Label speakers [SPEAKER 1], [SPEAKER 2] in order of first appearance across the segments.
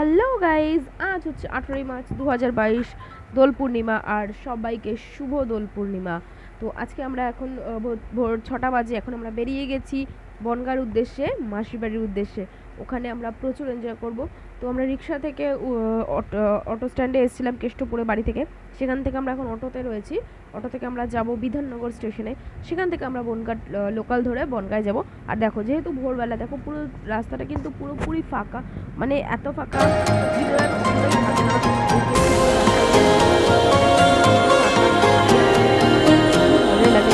[SPEAKER 1] Hello guys, আজ হচ্ছে 18ই March 2022 Dol Purnima. আর সবাইকে শুভ দোল পূর্ণিমা। তো আজকে আমরা এখন ভোর 6টা বাজে, এখন আমরা বেরিয়ে গেছি বনগাঁর উদ্দেশ্যে, মাসির বাড়ির উদ্দেশ্যে। ওখানে আমরা প্রচুর এনজয় করব। তো আমরা রিক্সা থেকে অটো স্ট্যান্ডে এসেছিলাম কেষ্টপুরে বাড়ি থেকে। সেখান থেকে আমরা এখন অটোতে রয়েছি। অটো থেকে আমরা যাব বিধাননগর স্টেশনে। সেখান থেকে আমরা বনগাঁ লোকাল ধরে বনগাঁয় যাব। আর দেখো, যেহেতু ভোরবেলা, দেখো পুরো রাস্তাটা কিন্তু পুরোপুরি ফাঁকা, মানে এত ফাঁকা ভিতরে কখনোই থাকে না। ভালোই লাগে।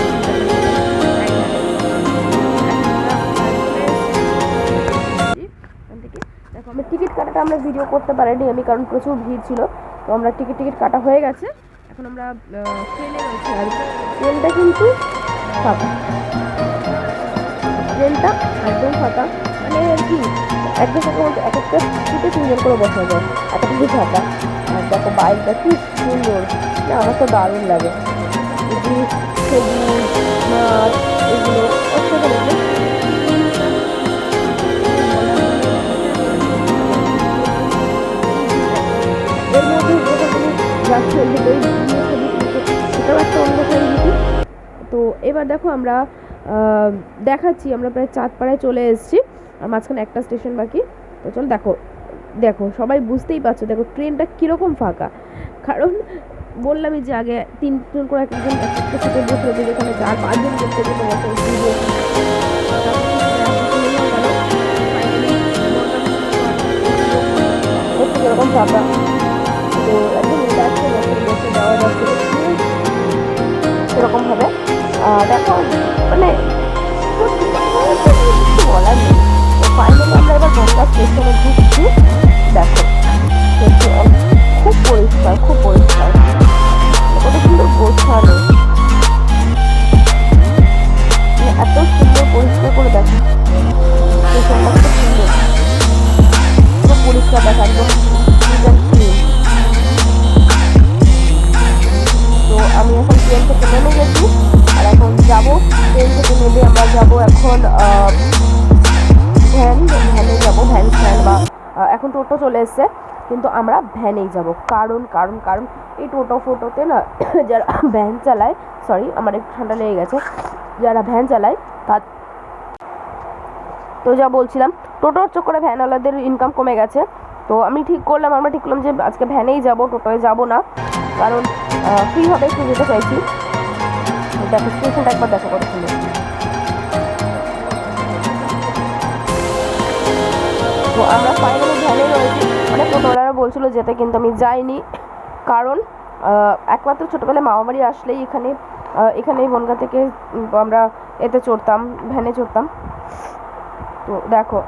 [SPEAKER 1] দেখো, আমরা টিকিট কাটাটা আমরা ভিডিও করতে পারিনি আমি, কারণ প্রচুর ভিড় ছিল। তো আমরা টিকিট কাটা হয়ে গেছে। এখন আমরা ট্রেনে রয়েছি। আর ট্রেনটা কিন্তু ফাঁকা, ট্রেনটা একদম ফাঁকা, মানে আর কি একদম ফাঁকা বলতে এক একটা সিটে 3 জন করে বসা যায়, এতটুকু ফাঁকা। আর দেখো বাইকটা কি সুন্দর, আমার তো দারুণ লাগে। যে সবুজ মাঠ, এগুলো অসাধারণ। এর মধ্যে তুমি যাচ্ছে এটাও একটা অন্য অনুভূতি। তো এবার দেখো, আমরা দেখাচ্ছি, আমরা প্রায় চাঁদপাড়ায় চলে এসেছি, আর মাঝখানে একটা স্টেশন বাকি। তো চলো দেখো, দেখো সবাই বুঝতেই পারছো, দেখো ট্রেনটা কীরকম ফাঁকা। কারণ বললামই যে আগে 3 জন করে একজন একটা সিটে বসে রয়েছে, যেখানে 4-5 জন বসে এরকম ফাঁকা। তো একদম রিল্যাক্সে বসে যাওয়া যাচ্ছে সেরকম ভাবে। দেখো মানে কিছু বলার নেই। তো ফাইনালি আমরা এবার বনগাঁ স্টেশনে ঢুকছি। দেখো খুব পরিষ্কার, খুব পরিষ্কার, কত সুন্দর গোছানো, এত সুন্দর পরিষ্কার করে দেখো স্টেশনটা, কত সুন্দর, পুরো পরিষ্কার দেখা একদম। তো আমি এখন ট্রেন থেকে নেমে গেছি, আর এখন যাবো। ট্রেন থেকে নেমে আমরা যাবো এখন ভ্যানে যাবো, ভ্যান স্ট্যান্ড বা এখন টোটো চলে এসছে, কিন্তু আমরা ভ্যানেই যাব। কারণ কারণ কারণ এই টোটো ফোটোতে না যারা ভ্যান চালায়, সরি আমার একটু ঠান্ডা লেগে গেছে, যারা ভ্যান চালায় তার, তো যা বলছিলাম, টোটোর চক্করে ভ্যানওয়ালাদের ইনকাম কমে গেছে। তো আমরা ঠিক করলাম যে আজকে ভ্যানেই যাব, টোটোয় যাব না, কারণ ফ্রিভাবে একটু যেতে চাইছি। দেখো স্টেশনটা একবার দেখো কত সুন্দর। তো আমরা ফাইনালি ভ্যানে রয়েছি। অনেক টোটোওয়ালারা বলছিল যেতে, কিন্তু আমি যাইনি, কারণ একমাত্র ছোটোবেলায় মামাবাড়ি আসলেই এখানে বনগাঁ থেকে আমরা এতে চড়তাম, ভ্যানে চড়তাম। তো দেখো,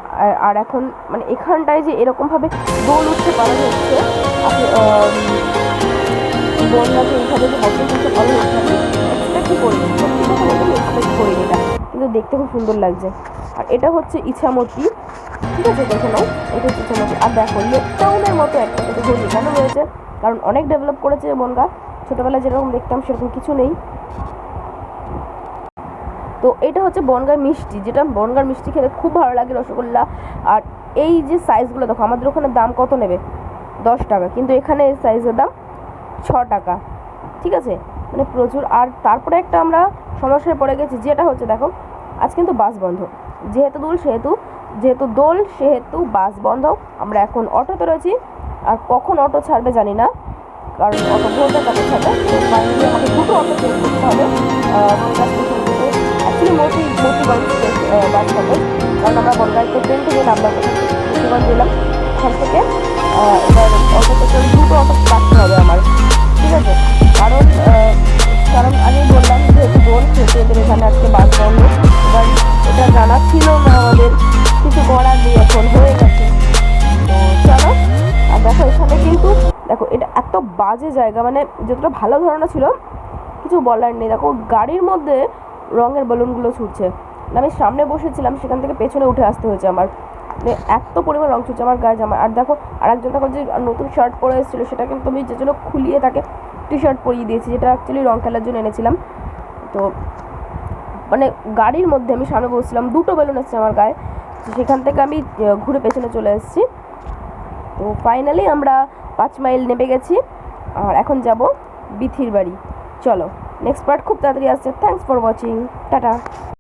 [SPEAKER 1] আর এখন মানে এখানটায় যে এরকমভাবে দোল উঠতে পারা হচ্ছে, বনগাঁতে এইভাবে যে বসন্ত উৎসব পালন হচ্ছে, আমি এক্সপেক্টই করিনি, সত্যি কথা বলতে আমি এক্সপেক্ট করিনি এটা, কিন্তু দেখতে খুব সুন্দর লাগছে। আর এটা হচ্ছে ইছামতি, ঠিক আছে, দেখে নাও, এটা হচ্ছে ইছামতি। আর দেখো লেক টাউনের মতো একটা কিন্তু ঘড়ি কেন রয়েছে, কারণ অনেক ডেভেলপ করেছে বনগাঁ, ছোটোবেলায় যেরকম দেখতাম সেরকম কিছু নেই। তো এটা হচ্ছে বনগাঁর মিষ্টি, যেটা বনগাঁর মিষ্টি খেতে খুব ভালো লাগে, রসগোল্লা। আর এই যে সাইজগুলো দেখো, আমাদের ওখানে দাম কত নেবে, 10 টাকা, কিন্তু এখানে এই সাইজের দাম 6 টাকা, ঠিক আছে, মানে প্রচুর। আর তারপরে একটা আমরা সমস্যায় পড়ে গেছি, যেটা হচ্ছে দেখো, আজ কিন্তু বাস বন্ধ, যেহেতু দোল সেহেতু বাস বন্ধ। আমরা এখন অটোতে রয়েছি, আর কখন অটো ছাড়বে জানি না, কারণ অটো ভোরটা কত ছাড়বে। তো ফাইনালি আমাকে 2টো অটো চেঞ্জ করতে হবে বনগাঁ স্টেশন থেকে, অ্যাকচুয়ালি মতিগঞ্জ বাস স্টপেজ, কারণ আমরা বনগাঁতে ট্রেন থেকে নামলাম, মতিগঞ্জ দিলাম, ওখান থেকে এবার অটো থেকে 2টো অটো কাটতে হবে আমার, ঠিক আছে, কারণ আমি বললাম যেহেতু দোল সেহেতু এদের এখানে আজকে বাস বন্ধ। এবার এটা জানা ছিল না আমাদের, কিছু করার নেই, এখন হয়ে গেছে। তো চলো। আর দেখো এখানে কিন্তু দেখো, এটা এত বাজে জায়গা, মানে যতটা ভালো ধারণা ছিল কিছু বলার নেই। দেখো গাড়ির মধ্যে রঙের বেলুনগুলো ছুটছে, আমি সামনে বসেছিলাম, সেখান থেকে পেছনে উঠে আসতে হয়েছে আমার, মানে এত পরিমাণ রং ছুটছে আমার গায়ে জামা। আর দেখো আরেকজন দেখো যে নতুন শার্ট পরে এসেছিলো, সেটা কিন্তু আমি যে জন্য খুলিয়ে তাকে টি শার্ট পরিয়ে দিয়েছি, যেটা অ্যাকচুয়ালি রং খেলার জন্য এনেছিলাম। তো মানে গাড়ির মধ্যে আমি সামনে বসছিলাম, 2টো বেলুন এসেছে আমার গায়ে, সেখান থেকে আমি ঘুরে পেছনে চলে এসেছি। তো ফাইনালি আমরা 5 মাইল নেমে গেছি আর এখন যাব বিথির বাড়ি। চলো নেক্সট পার্ট খুব তাড়াতাড়ি আসছে। Thanks for watching, tata.